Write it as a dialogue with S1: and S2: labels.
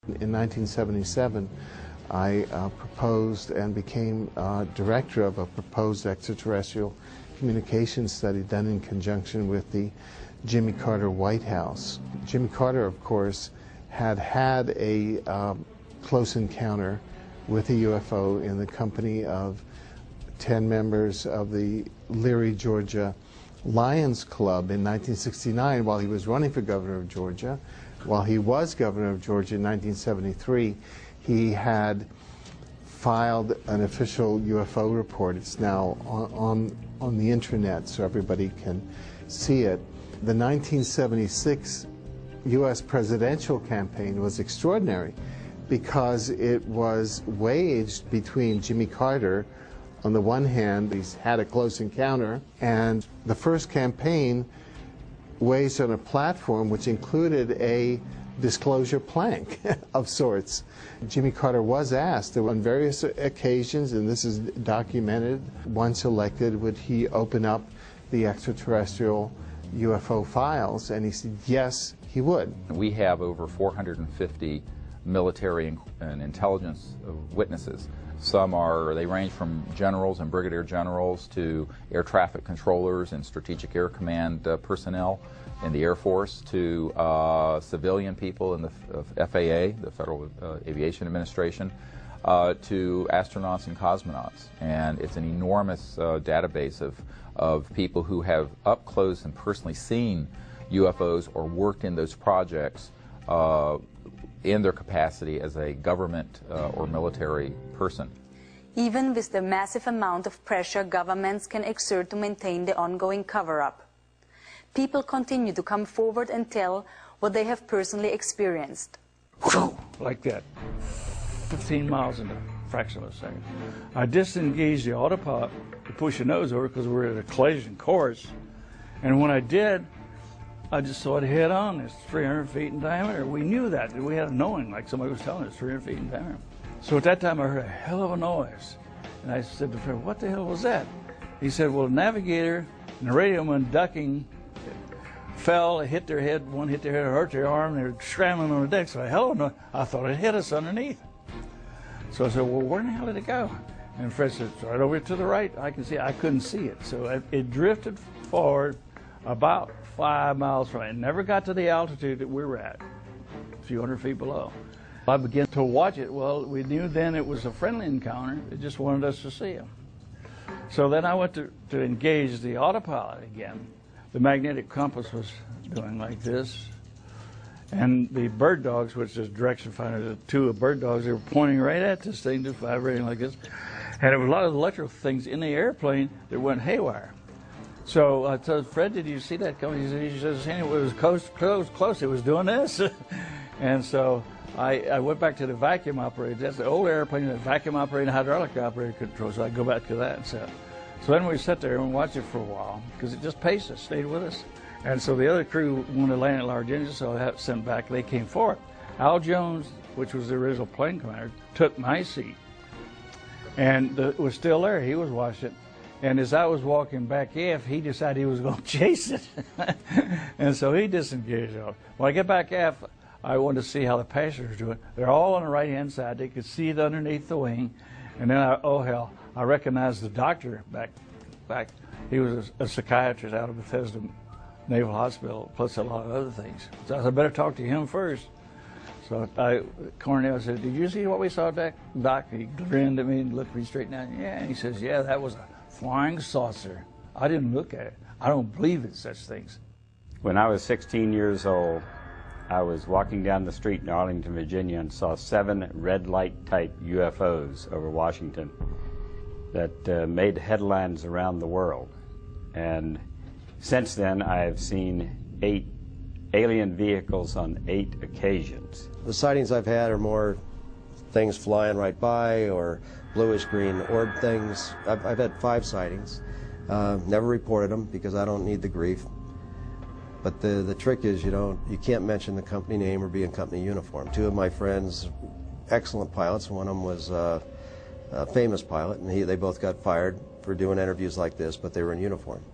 S1: In 1977, I proposed and became director of a proposed extraterrestrial communications study done in conjunction with the Jimmy Carter White House. Jimmy Carter, of course, had a close encounter with a UFO in the company of 10 members of the Leary, Georgia Lions Club in 1969 while he was running for governor of Georgia. While he was governor of Georgia in 1973, he had filed an official UFO report. It's now on the intranet so everybody can see it. The 1976 U.S. presidential campaign was extraordinary because it was waged between Jimmy Carter, on the one hand, he's had a close encounter, and the first campaign waged on a platform which included a disclosure plank of sorts. Jimmy Carter was asked on various occasions, and this is documented, once elected, would he open up the extraterrestrial UFO files, and he said yes, he would.
S2: We have over 450 military and intelligence witnesses. They range from generals and brigadier generals to air traffic controllers and strategic air command personnel in the Air Force to civilian people in the FAA, the Federal Aviation Administration, to astronauts and cosmonauts. And it's an enormous database of people who have up close and personally seen UFOs or worked in those projects in their capacity as a government or military person.
S3: Even with the massive amount of pressure governments can exert to maintain the ongoing cover-up, people continue to come forward and tell what they have personally experienced.
S4: Like that, 15 miles in a fraction of a second. I disengaged the autopilot to push the nose over because we were at a collision course, and when I did, I just saw it head on. It's 300 feet in diameter. We knew that. We had a knowing, like somebody was telling us, 300 feet in diameter. So at that time, I heard a hell of a noise. And I said to Fred, what the hell was that? He said, well, the navigator and the radio man ducking fell, hit their head, one hit their head, hurt their arm, they were scrambling on the deck. So I thought it hit us underneath. So I said, well, where in the hell did it go? And Fred said, it's right over to the right. I can see it. I couldn't see it. So it drifted forward about 5 miles from it. It never got to the altitude that we were at, a few hundred feet below. I began to watch it. Well, we knew then it was a friendly encounter. It just wanted us to see him. So then I went to engage the autopilot again. The magnetic compass was doing like this. And the bird dogs, which is direction finder, the two bird dogs, they were pointing right at this thing, just vibrating like this. And there were a lot of electrical things in the airplane that went haywire. So I told Fred, did you see that coming? He says, it was close, it was doing this. And so I went back to the vacuum operator. That's the old airplane, the vacuum operator, hydraulic operator control. So I go back to that. So then we sat there and watched it for a while because it just paced us, stayed with us. And so the other crew wanted to land at large engines, so I had sent back. They came forward. Al Jones, which was the original plane commander, took my seat. And it was still there. He was watching it. And as I was walking back aft, he decided he was going to chase it. And so he disengaged off. When I get back aft, I wanted to see how the passengers do it. They're all on the right-hand side. They could see it underneath the wing. And then, I recognized the doctor back. He was a psychiatrist out of Bethesda Naval Hospital, plus a lot of other things. So I said, I better talk to him first. So Cornell said, did you see what we saw, Doc? He grinned at me and looked me straight down. Yeah, and he says, yeah, that was a flying saucer. I didn't look at it. I don't believe in such things.
S5: When I was 16 years old, I was walking down the street in Arlington, Virginia, and saw 7 red light type UFOs over Washington that made headlines around the world. And since then, I have seen 8 alien vehicles on 8 occasions.
S6: The sightings I've had are more things flying right by or bluish-green orb things. I've had 5 sightings. Never reported them because I don't need the grief. But the trick is you can't mention the company name or be in company uniform. 2 of my friends, excellent pilots. One of them was a famous pilot, and they both got fired for doing interviews like this, but they were in uniform.